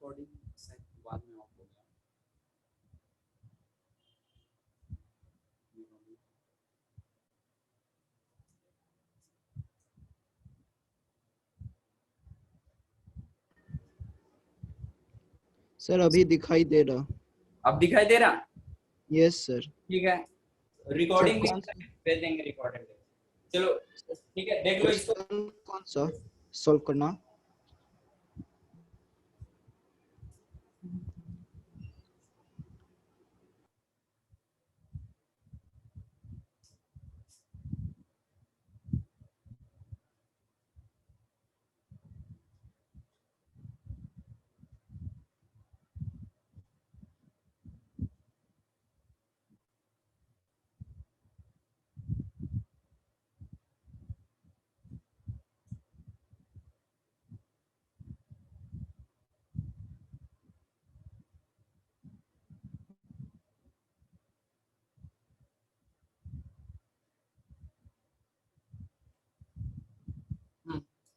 Recording शायद बाद में ऑफ हो गया। सर अभी दिखाई दे रहा। अब दिखाई दे रहा? Yes sir. ठीक है, रिकॉर्डिंग सर भेज देंगे, रिकॉर्डेड। चलो ठीक है, देख लो इसको। कौन सा सॉल्व करना?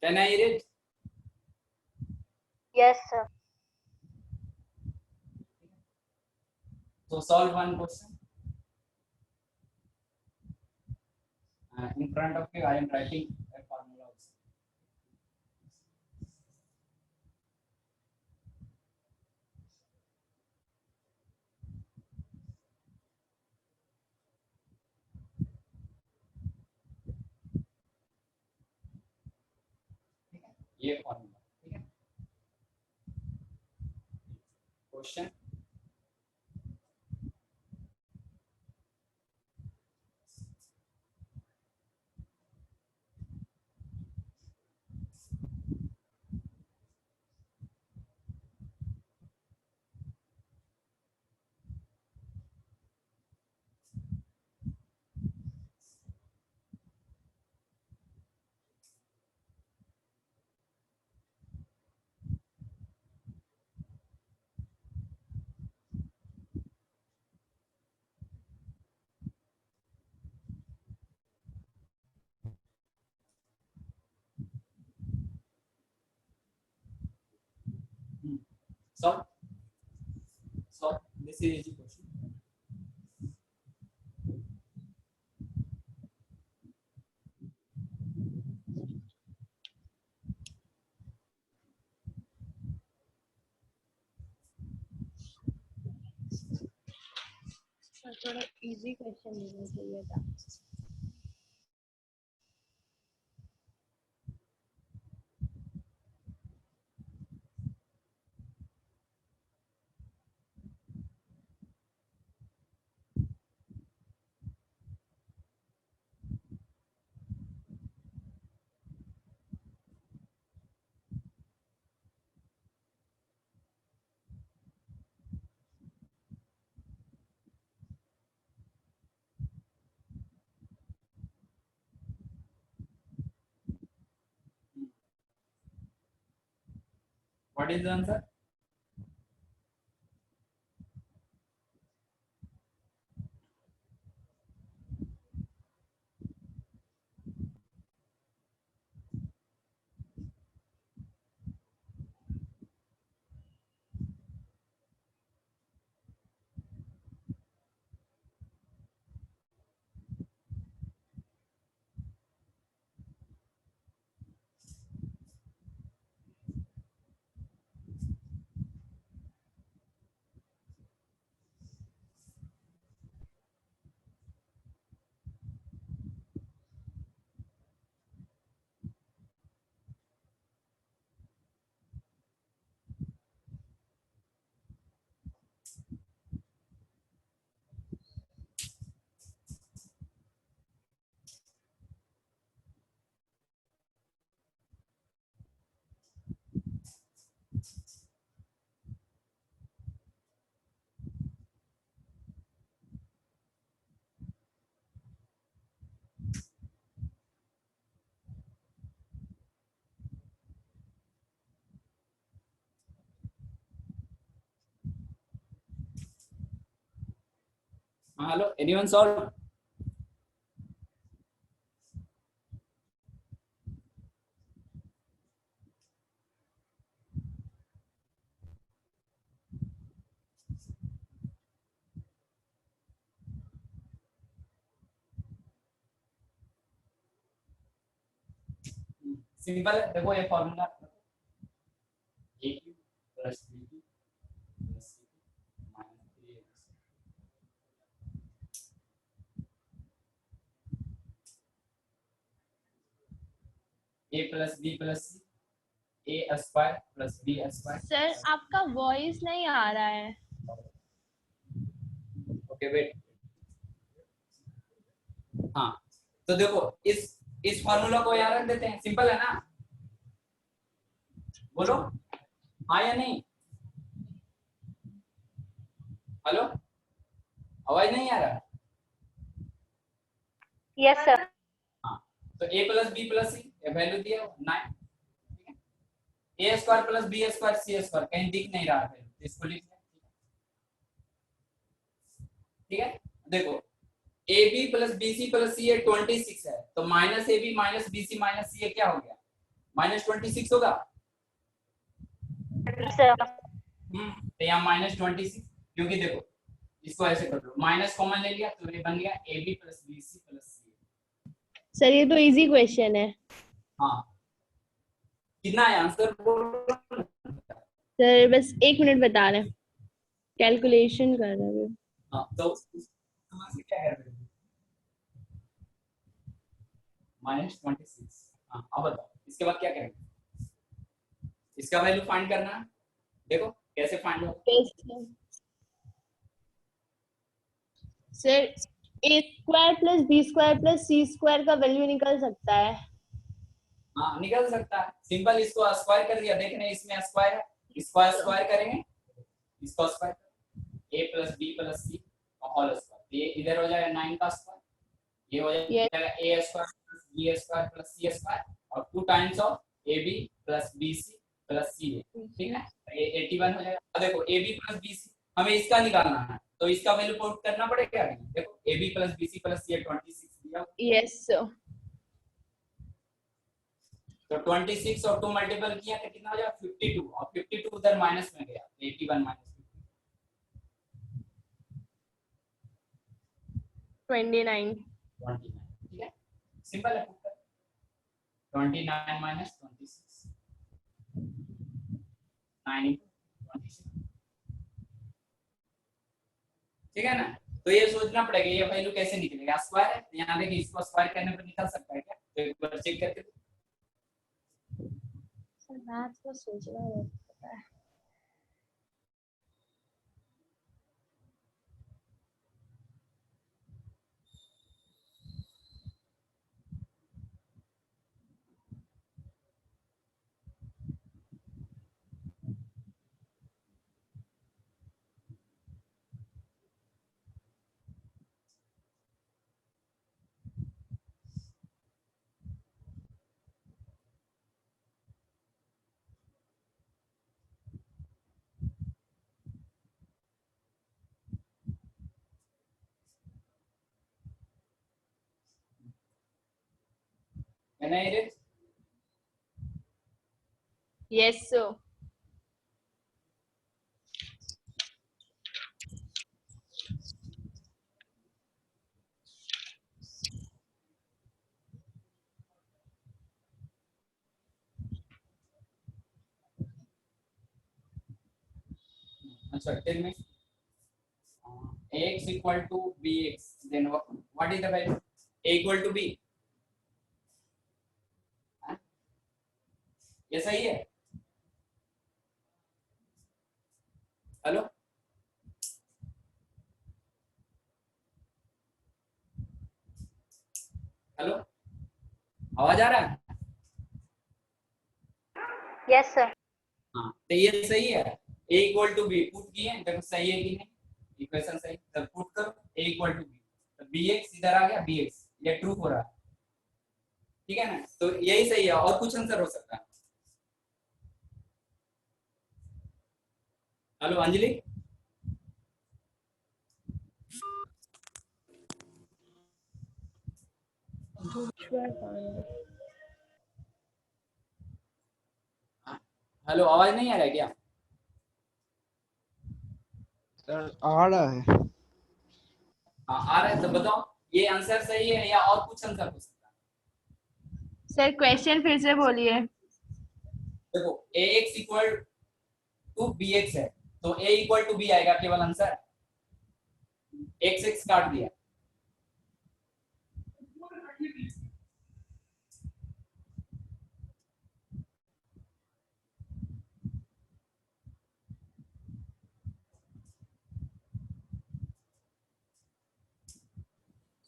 Can I read? Yes, sir. So solve one question. In front of you, I am writing a formula also. ये फॉर्मूला, ठीक है। Question solve. Solve. This is easy question. थोड़ा इजी क्वेश्चन देना चाहिए था। What is the answer? Hello, anyone solve? Simple है, देखो ये formula a Q plus b Q plus c Q minus 3 a plus b plus c a square plus b square. Sir आपका voice नहीं आ रहा है। ओके वेट, हाँ तो देखो इस फॉर्मूला को यहाँ रख देते हैं, सिंपल है ना, बोलो हाँ या नहीं। हेलो, आवाज नहीं आ रहा। Yes sir. हाँ तो a plus B plus C value दिया 9, A square plus B square C square कहीं दिख नहीं रहा है, इसको लिख लें। ठीक है, देखो A B plus B C plus C 26 है, तो minus A B minus B C minus C क्या हो गया, माइनस 26 होगा। तो यहाँ माइनस 26, क्योंकि देखो इसको ऐसे कर लो, माइनस कॉमन ले लिया तो ये बन गया A B plus B C plus C. Sir ये तो इजी क्वेश्चन है। हाँ कितना है आंसर बोलो। सर बस 1 मिनट बता रहे हैं, कैलकुलेशन कर रहे हैं। हाँ तो क्या कर रहे हो, माइनस 26। हाँ अब बताओ इसके बाद क्या करेंगे, इसका वैल्यू फाइंड करना है। देखो कैसे फाइंड होगा। Sir A square plus B square plus C square का वैल्यू निकल सकता है। हाँ निकल सकता है, सिंपल इसको स्क्वायर कर दिया, देखने इसमें स्क्वायर है, इसको स्क्वायर करेंगे, इसको स्क्वायर ए प्लस बी प्लस सी होल स्क्वायर, ये इधर हो जाएगा 9 का स्क्वायर, ये हो जाएगा A square plus B square plus C square और 2 times of A B plus B C plus C. ठीक है, ये 81 हो जाएगा। देखो A B plus B C हमें इसका निकालना है, तो इसका वैल्यू पुट करना पड़ेगा। देखो A B plus B C plus C 26 दिया। Yes sir. तो 26 और 2 मल्टीपल किया तो कितना हो जाएगा 52, और 52 उधर माइनस में गया 81 माइनस 29। 29। ठीक है, सिंपल है, 29 माइनस 26 9 26। ठीक है ना, तो ये सोचना पड़ेगा ये वैल्यू कैसे निकलेगा, स्क्वायर है यहाँ देखिए, इसको स्क्वायर करने पर निकल सकता है क्या, तो एक बार चेक करके सर मैथ्स को सोचना होता है। Can I read? Yes sir. Answer, tell me. Ax equal to bx, then what is the value? A equal to b. ये सही है। हेलो, हेलो, आवाज आ रहा है? Yes sir. हाँ तो ये सही है, a equal to B put किए, देखो सही है कि नहीं, इक्वेशन सही, तब पुट करो a इक्वल टू बी, तो bx इधर आ गया, bx ये ट्रू हो रहा है। ठीक है ना, तो यही सही है, और कुछ आंसर हो सकता है। हेलो अंजलि, हेलो आवाज नहीं आ रहा है क्या? सर आ रहा है। हाँ आ रहा है, तो बताओ ये आंसर सही है या और कुछ आंसर हो सकता है? सर क्वेश्चन फिर से बोलिए। देखो ax इक्वल टू bx है, तो a इक्वल टू b आएगा केवल आंसर, x x काट दिया।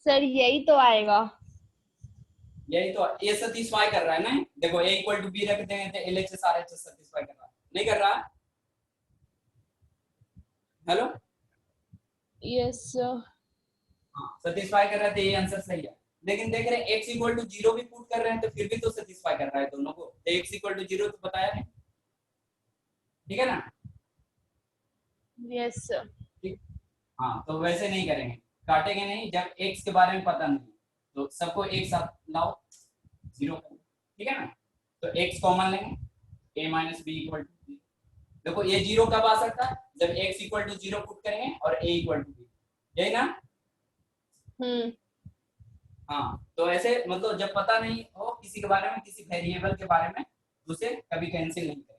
सर यही तो आएगा। यही तो ये सेटिस्फाई कर रहा है ना। देखो a इक्वल टू b रख देंगे तो LHS RHS सेटिस्फाई कर रहा है, नहीं कर रहा? Hello, yes sir. हाँ सेटिस्फाई कर रहा है तो ये आंसर सही है। लेकिन देख रहे हैं x इक्वल टू 0 भी पुट कर रहे हैं तो फिर भी तो सेटिस्फाई कर रहा है दोनों को, तो x इक्वल टू 0 तो बताया नहीं, ठीक है ना? Yes sir. ठीक, हाँ तो वैसे नहीं करेंगे, काटेंगे नहीं जब x के बारे में पता नहीं, तो सबको एक साथ लाओ 0 करें, ठीक है ना? तो x कॉमन लेंगे, a minus B equal to, देखो ये 0 कब आ सकता है? जब x इक्वल टू 0 पुट करेंगे और a इक्वल टू b, यही ना? हाँ तो ऐसे मतलब जब पता नहीं हो किसी के बारे में, किसी वेरिएबल के बारे में, तो उसे कभी कैंसिल नहीं करेंगे।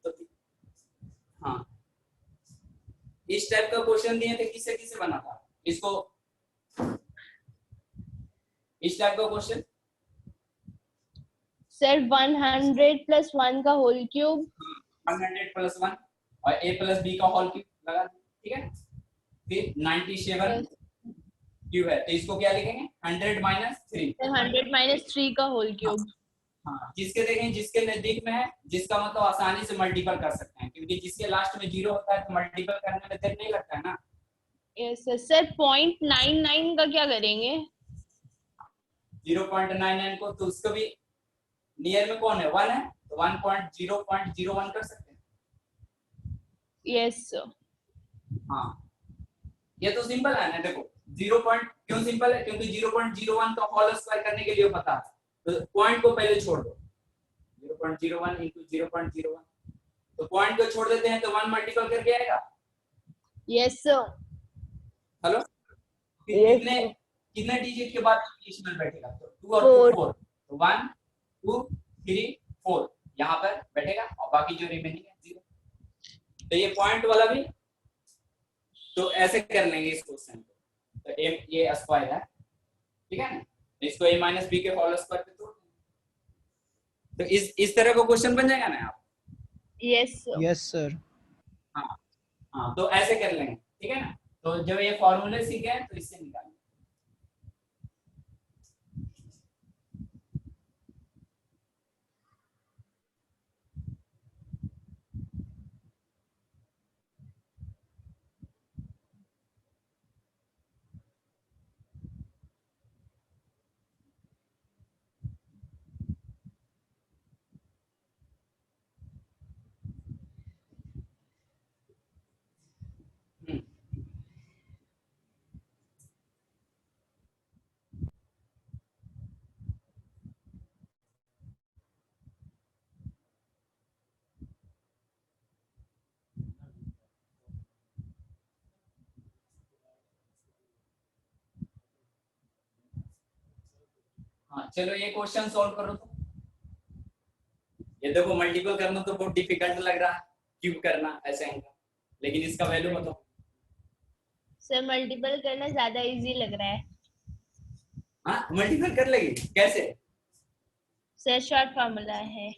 तो हाँ इस टाइप का क्वेश्चन दिए थे, किससे किससे बना था इसको, इस टाइप का क्वेश्चन सर 100 प्लस 1 का होल क्यूब। 100 प्लस 1 और a प्लस b का होल क्यूब लगा, ठीक है? फिर 97 क्यूब है तो इसको क्या लिखेंगे? 100 माइनस 3। 100 माइनस 3 का होल क्यूब। हाँ जिसके देखें जिसके नजदीक में है, जिसका मतलब आसानी से मल्टीपल कर सकते हैं, क्योंकि जिसके लास्ट में 0 होता है तो मल्टीपल करने में देर नहीं लगता है ना। Yes sir. सर 0.99 का क्या करेंगे? 0.99 को तो उसको भी नियर में कौन है? 1 है, तो 1.0.01 कर सकते हैं। Yes sir. हाँ ये तो सिंपल है ना। देखो 0 पॉइंट क्यों सिंपल है? क्योंकि 0.01 का होल स्क्वायर करने के लिए पता है, तो पॉइंट को पहले छोड़ दो, 0.01 into 0.01, तो पॉइंट को छोड़ देते हैं तो 1 मल्टीपल करके आएगा। Yes sir. हेलो, Yes, कितने sir. कितने डिजिट के बाद डेसिमल बैठेगा? तो 2 और 2 4. 4, तो 1 2 3 4 यहाँ पर बैठेगा और बाकी जो रिमेनिंग है 0। तो ये पॉइंट वाला भी तो ऐसे कर लेंगे इस क्वेश्चन को, तो ये स्क्वायर है, ठीक है ना? इसको a माइनस बी के होल स्क्वायर पे तोड़ देंगे, तो इस तरह का क्वेश्चन बन जाएगा ना आप। Yes, sir. Yes, sir. हाँ हाँ तो ऐसे कर लेंगे, ठीक है ना? तो जब ये फॉर्मूले सीखे हैं तो इससे निकालेंगे। हाँ चलो ये क्वेश्चन सॉल्व करो। तो ये देखो मल्टीपल करना तो बहुत डिफिकल्ट लग रहा है, क्यूब करना ऐसे आएगा, लेकिन इसका वैल्यू बताओ। सर मल्टीपल करना ज्यादा इजी लग रहा है। हाँ मल्टीपल कर लेगी कैसे? सर शॉर्ट फॉर्मूला है।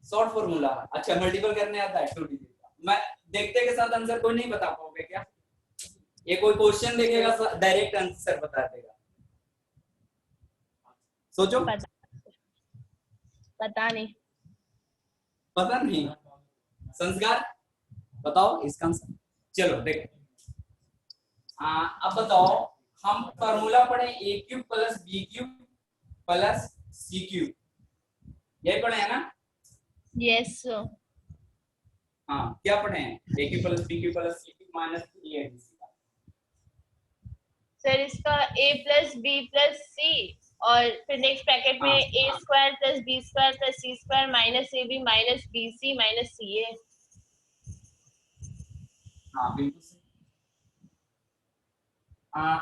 Short formula? अच्छा मल्टीपल करने आता है 2 डिजिट का? मैं देखते के साथ आंसर कोई नहीं बता पाओगे क्या? ये कोई क्वेश्चन देखेगा डायरेक्ट आंसर बता देगा, सोचो। पता नहीं। पता नहीं, संस्कार बताओ इसका आंसर। चलो देखो अब बताओ, हम फॉर्मूला पढ़े a cube plus B cube plus C cube, यही पढ़े हैं ना? Yes sir. हाँ क्या पढ़े हैं? a cube plus B cube plus C cube minus 3ac का। सर इसका a plus B plus C और फिर नेक्स्ट ब्रैकेट में A square plus B square plus C square minus A B minus B C minus C A. हाँ बिल्कुल सही।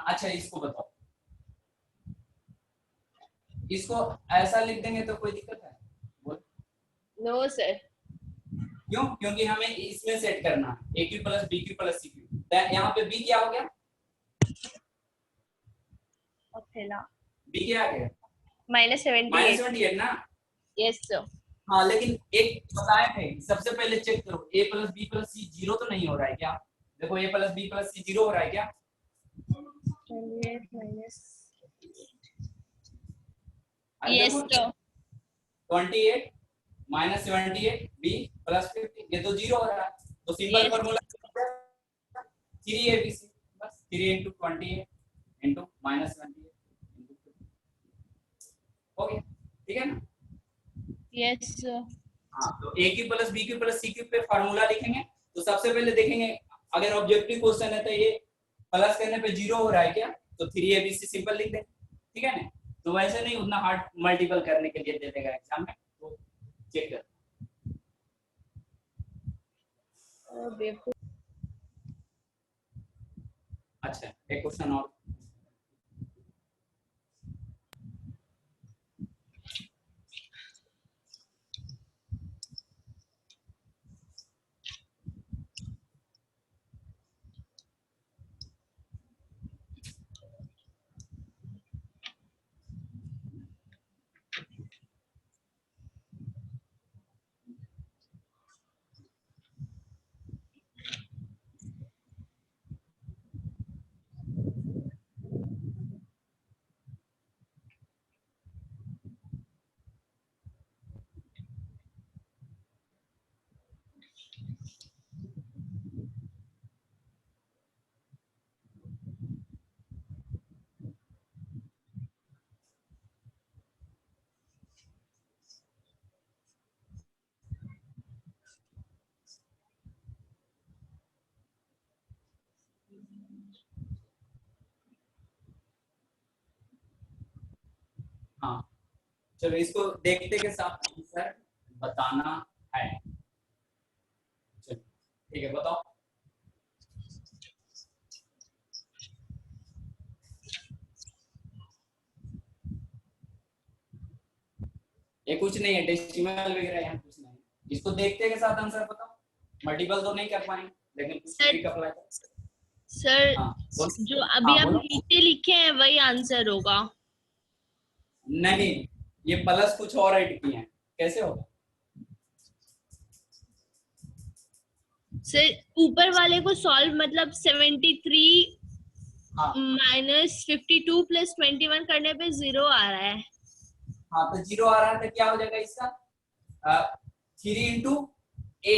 अच्छा इसको बताओ, इसको ऐसा लिख देंगे तो कोई दिक्कत है? बोल। No sir. क्यों? क्योंकि हमें इसमें सेट करना है A cube plus B cube plus C cube. यहाँ पे बी क्या हो गया? बी क्या आ गया? -78 ना। Yes sir. हाँ लेकिन एक बताए थे, सबसे पहले चेक करो ए plus B plus C zero तो नहीं हो रहा है क्या? देखो ए plus B plus C zero हो रहा है क्या? 28 माइनस अरे यस देखो सर 28 माइनस 78 बी प्लस 50 ये तो जीरो हो रहा है, तो सिंपल Yes. फॉर्मूला 3abc बस 3 into 28 into minus 28 into 50 हो गया, ठीक है ना? Yes sir. हाँ तो A cube plus B cube plus C cube पे फार्मूला लिखेंगे। तो सबसे पहले देखेंगे अगर ऑब्जेक्टिव क्वेश्चन है तो ये प्लस करने पे जीरो हो रहा है क्या, तो 3abc सिंपल लिख देंगे, ठीक है ना? तो वैसे नहीं उतना हार्ड मल्टीपल करने के लिए दे देगा एग्जाम में, तो चेक कर। अच्छा एक क्वेश्चन और, हाँ चलो इसको देखते के साथ आंसर बताना है। चलो ठीक है बताओ। ये कुछ नहीं है, डेसिमल वगैरह यहाँ कुछ नहीं है, इसको देखते के साथ आंसर बताओ। मल्टीपल तो नहीं कर पाएंगे लेकिन कुछ ट्रिक अप्लाई कर। सर हाँ जो अभी हम बोलो। नीचे लिखे हैं वही आंसर होगा। नहीं ये प्लस कुछ और ऐड किए हैं, कैसे होगा? सर ऊपर वाले को सॉल्व मतलब 73 हाँ माइनस 52 प्लस 21 करने पे 0 आ रहा है। हाँ तो जीरो आ रहा है तो क्या हो जाएगा इसका? 3 इंटू ए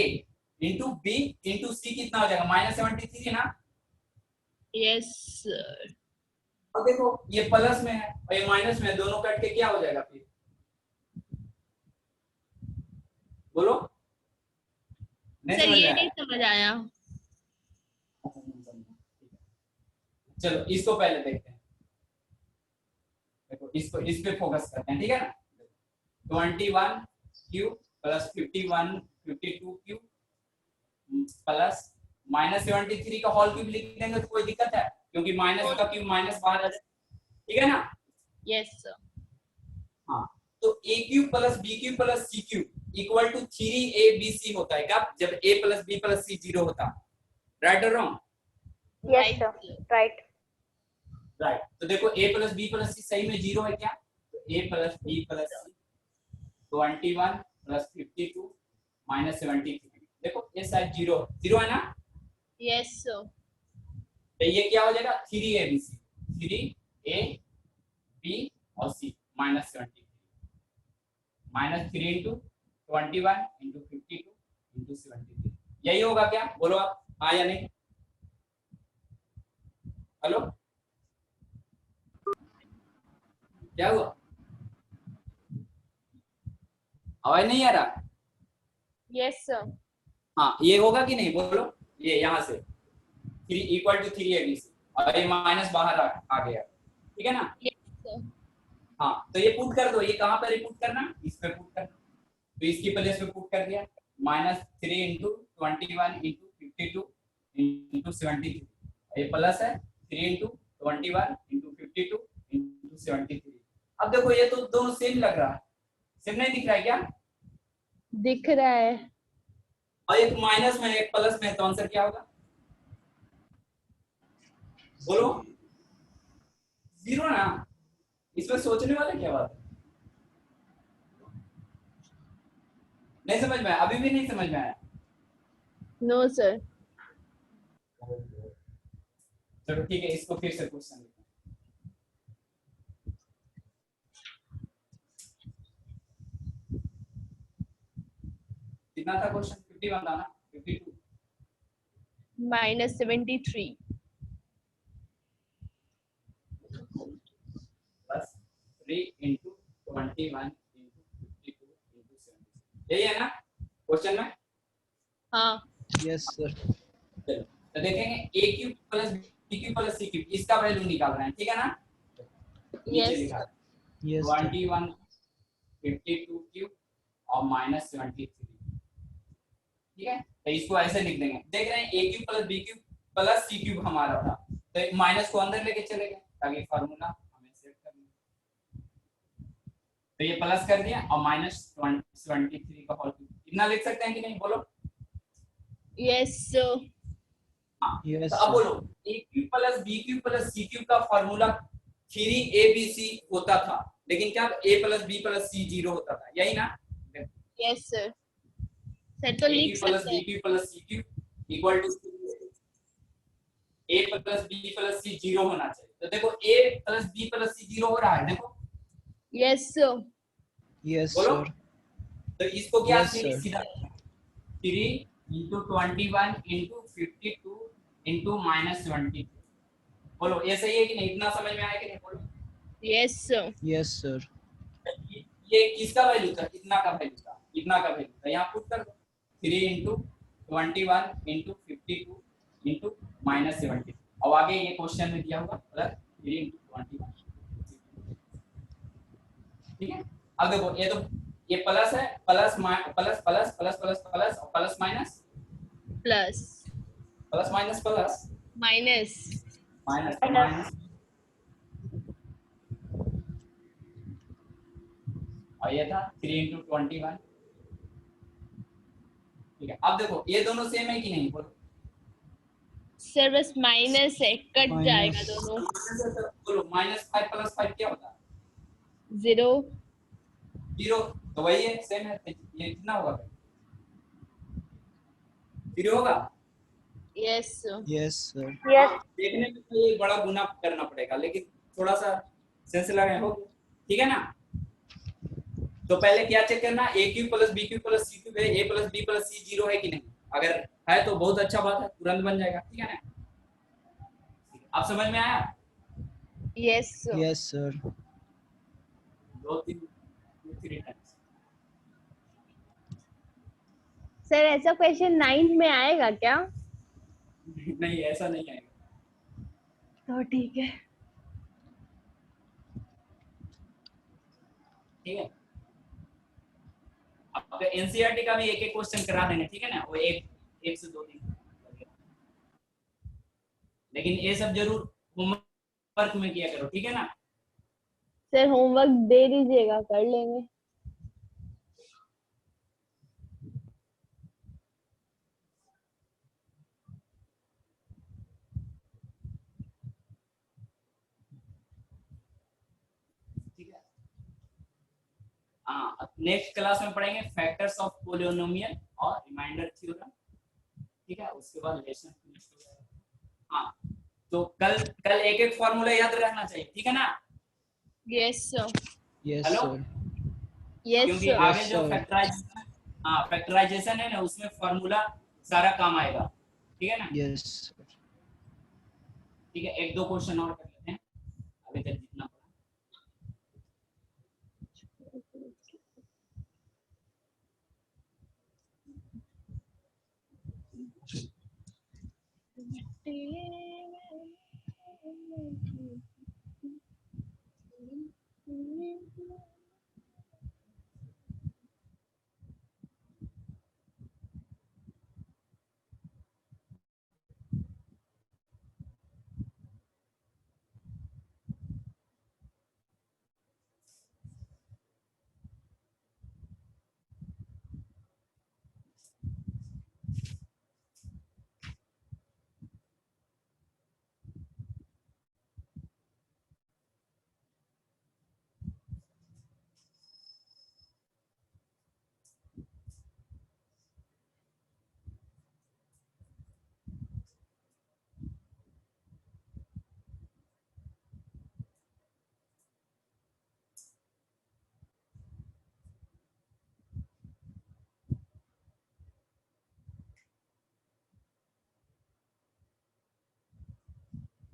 इंटू बी इंटू सी कितना हो जाएगा? -73 ना। Yes sir. और देखो ये प्लस में है और ये माइनस में है, दोनों कट के क्या हो जाएगा फिर? बोलो। नहीं सर समझ ये में नहीं आया? समझ आया। चलो इसको पहले देखते हैं, देखो इसको इस पे फोकस करते हैं, ठीक है ना? 21 क्यू प्लस 51 52 क्यू प्लस -73 का होल क्यूब लिख देंगे तो कोई दिक्कत है? क्योंकि माइनस का क्यूब माइनस बाहर आ जाए, ठीक है ना? Yes sir. हाँ तो A cube plus B cube plus C cube equal to 3abc होता है क्या, जब a plus B plus C zero होता? राइट और wrong? Yes sir right. Right तो देखो a plus B plus C सही में जीरो है क्या? तो a plus B plus C 21 plus 52 minus 73, देखो ये साइड जीरो जीरो है ना? Yes sir. तो ये क्या हो जाएगा? 3abc 3a b और c minus 73 minus 3 into 21 into 52 into 73, यही होगा क्या? बोलो आप हाँ या नहीं। हेलो क्या हुआ? आवाज नहीं आ रहा? Yes sir. हाँ ये होगा कि नहीं बोलो? ये यहाँ से 3 इक्वल टू 3abc और ये माइनस बाहर आ गया, ठीक है ना? Yes sir. हाँ तो ये पुट कर दो, ये कहाँ पर पुट करना, इस पे पुट करना, तो इसकी प्लेस पे पुट कर दिया, -3 इंटू 21 इंटू 52 इंटू 73, ये प्लस है 3 इंटू 21 इंटू 52 इंटू 73। अब देखो ये तो दोनों सेम लग रहा है, सेम नहीं दिख रहा है क्या? दिख रहा है। और एक माइनस में एक प्लस में, तो आंसर क्या होगा बोलो? 0 ना, इसमें सोचने वाला क्या बात है? नहीं समझ में आया? अभी भी नहीं समझ में आया? No sir. चलो ठीक है, इसको फिर से क्वेश्चन लिखते हैं। कितना था क्वेश्चन? 51 था ना? 52 -73 प्लस 3 इंटू 21 इंटू 52 इंटू 76, यही है ना क्वेश्चन में? हाँ यस सर। चलो तो देखेंगे a cube plus b cube plus c cube, इसका वैल्यू निकालना है, ठीक है ना? नीचे यस लिखा यस 21 52 क्यूब और -73, ठीक है? तो इसको ऐसे लिख देंगे, देख रहे हैं a cube plus b cube plus c cube हमारा था, तो माइनस को अंदर लेके चले गए ताकि फार्मूला हमें सेट करना, तो ये प्लस कर दिया और -73 का होल क्यूब, इतना लिख सकते हैं कि नहीं बोलो? Yes sir. हाँ यस तो अब बोलो a cube plus b cube plus c cube का फार्मूला 3abc होता था, लेकिन क्या a plus b plus c 0 होता था, यही ना? Yes sir. सर तो a लिख क्यूब प्लस सकते b हैं। Cube plus c cube equal to a plus b plus c 0 होना चाहिए, तो देखो a plus b plus c 0 हो रहा है, देखो यस सर। यस बोलो। सर। तो इसको क्या यस सर। सीधा 3 इंटू 21 इंटू 52 इंटू -20, बोलो ये सही है कि नहीं? इतना समझ में आया कि नहीं बोलो? Yes sir. Yes sir. ये किसका वैल्यू था? इतना का वैल्यू था, इतना का वैल्यू था, यहाँ पुट कर दो 3 इंटू 21 इंटू 52 इंटू -70, अब आगे ये क्वेश्चन में दिया होगा प्लस 3 इंटू 21, ठीक है? अब देखो ये प्लस है, plus plus plus plus plus plus और plus minus plus plus minus plus minus minus minus, और ये था 3 इंटू 21, ठीक है? अब देखो ये दोनों सेम है कि नहीं बोलो? सर बस माइनस है, कट जाएगा माइनस दोनों। बोलो -5 प्लस 5 क्या होता है? 0। 0, तो वही है, सेम है, ये कितना होगा? 0 होगा। Yes sir. Yes sir. हाँ, देखने में तो ये बड़ा गुना करना पड़ेगा, लेकिन थोड़ा सा सेंस लगे हो, ठीक है ना? तो पहले क्या चेक करना, a cube plus b cube plus c cube है, a plus b plus c 0 है कि नहीं? अगर है तो बहुत अच्छा बात है, तुरंत बन जाएगा, ठीक है ना? आप समझ में आया? Yes sir. Yes sir. 2 3 times. Sir ऐसा क्वेश्चन 9th में आएगा क्या? नहीं ऐसा नहीं आएगा। तो ठीक है। ठीक है, आपका एनसीईआरटी का भी एक एक क्वेश्चन करा देंगे, ठीक है ना? वो एक से 2 दिन, लेकिन ये सब जरूर होमवर्क में किया करो, ठीक है ना? सर होमवर्क दे दीजिएगा, कर लेंगे। ठीक है, हाँ नेक्स्ट क्लास में पढ़ेंगे फैक्टर्स ऑफ पॉलिनोमियल और रिमाइंडर थ्योरम, ठीक है? उसके बाद लेसन फिनिश हो जाएगा। हाँ तो कल कल एक एक फॉर्मूला याद रखना चाहिए, ठीक है ना? Yes sir. Yes hello, sir. Yes क्योंकि सर। आगे यस जो सर। फैक्टराइजेशन, हाँ फैक्टराइजेशन है ना, उसमें फॉर्मूला सारा काम आएगा, ठीक है ना? Yes sir. ठीक है, एक दो क्वेश्चन और कर लेते हैं अभी तक जितना पढ़ा।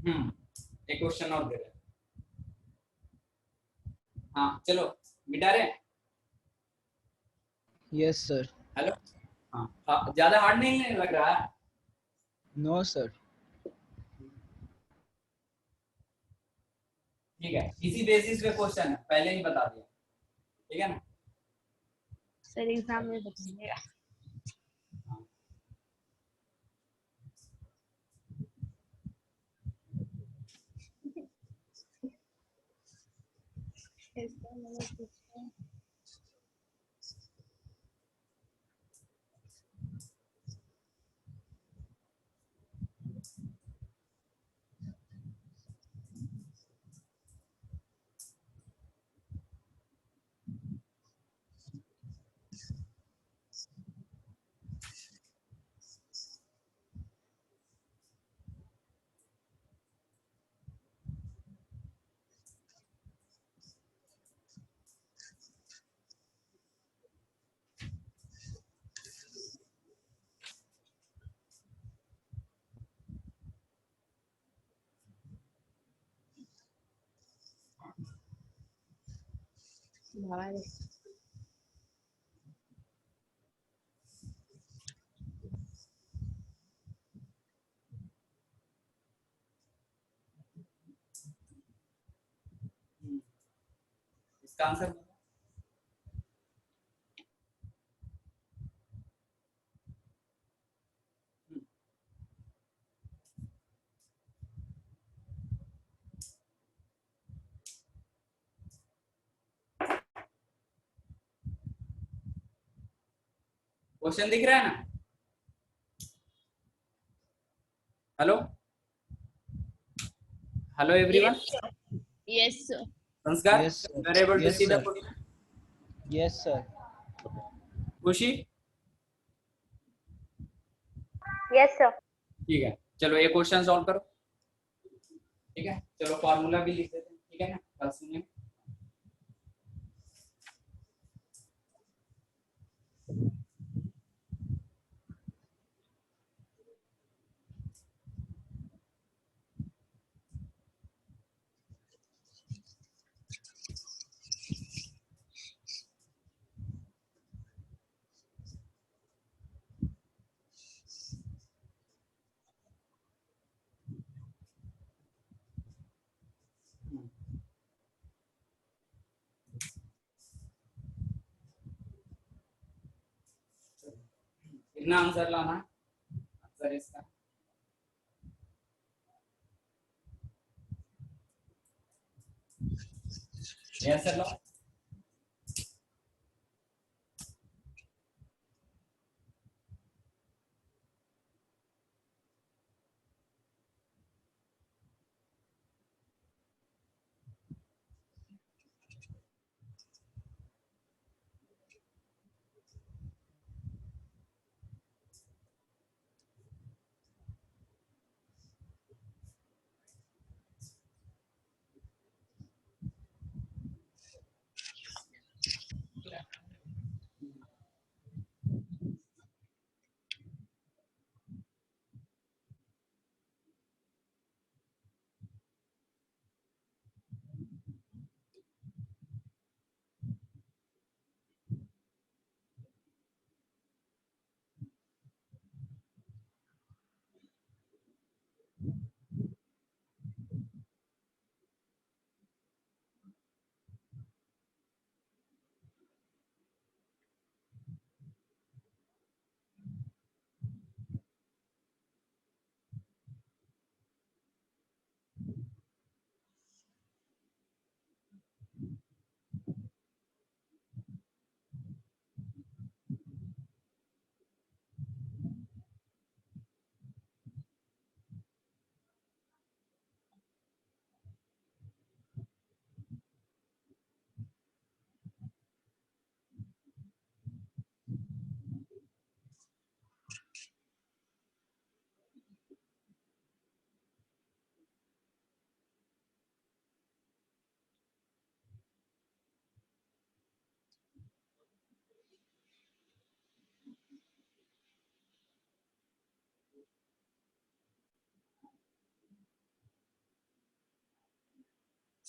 एक क्वेश्चन और दे रहे हैं। हाँ चलो मिटा रहे हैं। Yes, sir. हेलो। हाँ ज्यादा हार्ड नहीं लग रहा है। No, sir. ठीक है, इसी बेसिस पे क्वेश्चन है, पहले ही बता दिया, ठीक है ना। सर एग्जाम में बताइएगा। इसका मैंने पूछा भाई इसका आंसर बताओ। क्वेश्चन दिख रहा है ना। Hello hello everyone. Yes sir संस्कार, Yes, sir. you are able to Yes, see the sir. question? Yes, sir. खुशी, यस सर ठीक है, चलो ये क्वेश्चन सॉल्व करो। ठीक है, चलो फॉर्मूला भी लिख देते हैं, ठीक है ना, कल सुनिए। कितना आंसर लाना है, आंसर इसका ये आंसर लो।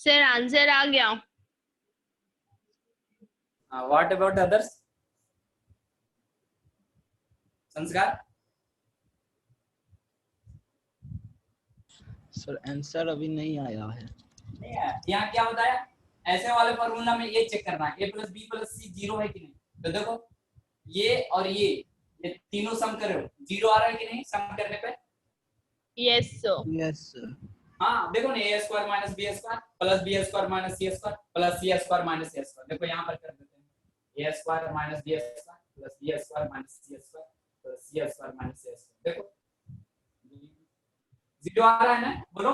सर आंसर आ गया. What about others? संस्कार? सर आंसर अभी नहीं आया है. नहीं है. यहाँ क्या होता है, ऐसे वाले फॉर्मूला में ये चेक करना है a plus B plus C zero है कि नहीं. तो देखो ये और ये तीनों सम करो, जीरो आ रहा है कि नहीं सम करने पे? Yes sir. Yes sir. हाँ देखो ना, A square minus B square plus B square minus C square plus C square minus C square. देखो यहाँ पर कर देते हैं, A square minus B square plus B square minus C square plus C square minus C square. देखो zero आ रहा है ना, बोलो.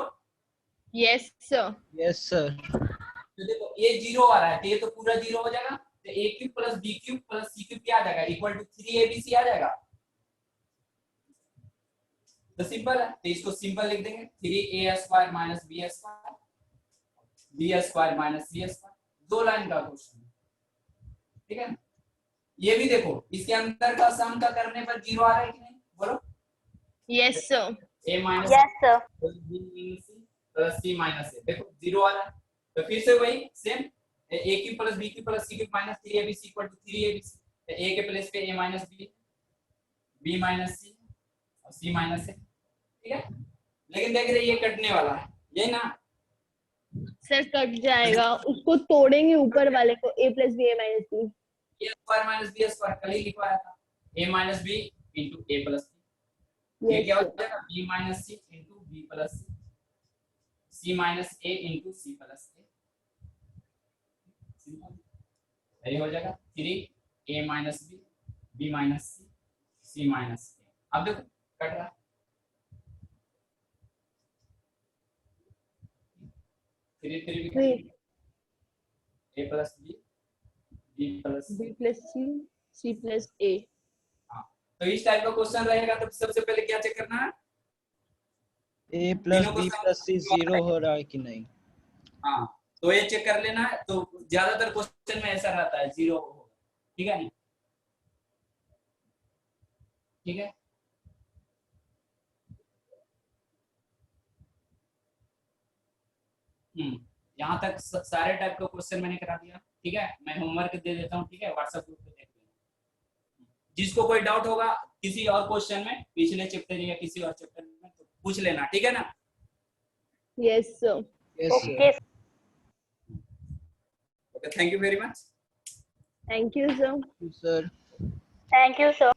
Yes sir. Yes sir. तो देखो ये जीरो आ रहा है, तो ये तो पूरा जीरो हो जाएगा. तो A cube plus B cube plus C cube क्या आ जाएगा, इक्वल टू 3abc आ जाएगा. तो सिंपल है, तो इसको सिंपल लिख देंगे 3a square minus B square B square minus C square. दो लाइन का क्वेश्चन, ठीक है. ये भी देखो, इसके अंदर का सम का करने पर जीरो आ रहा है कि नहीं, बोलो. Yes sir. a minus yes sir. Plus C minus A, देखो जीरो आ रहा है. तो फिर से वही same, a cube plus b cube plus c cube minus 3abc equal to 3abc. तो a के प्लेस पे a minus b minus c और c माइनस a, ठीक है. लेकिन देख रहे ये कटने वाला है, यही ना. सर कट जाएगा, उसको तोड़ेंगे ऊपर वाले को, a plus B A minus B. a square minus b square कल ही लिखवाया था, a minus b into a plus b. ये क्या हो जाएगा, b minus c into b plus c minus a into c plus a. सही हो जाएगा 3a minus b b minus c c minus a. अब देखो कट रहा है. a plus b plus B plus C plus A. हाँ. तो इस टाइप का क्वेश्चन रहेगा तो सबसे पहले क्या चेक करना है, a प्लस तीनों को b सम प्लस c जीरो हो रहा है कि नहीं. हाँ तो ये चेक कर लेना है. तो ज्यादातर क्वेश्चन में ऐसा रहता है जीरो होगा, ठीक है नहीं, ठीक है. यहाँ तक सारे टाइप का क्वेश्चन मैंने करा दिया, ठीक है. मैं होमवर्क दे देता हूँ, ठीक है, व्हाट्सएप ग्रुप पे देख लेना. जिसको कोई डाउट होगा किसी और क्वेश्चन में, पिछले चैप्टर या किसी और चैप्टर में, तो पूछ लेना, ठीक है ना. Yes sir. Yes okay. Okay, thank you very much. Thank you sir. Sir. Thank you sir.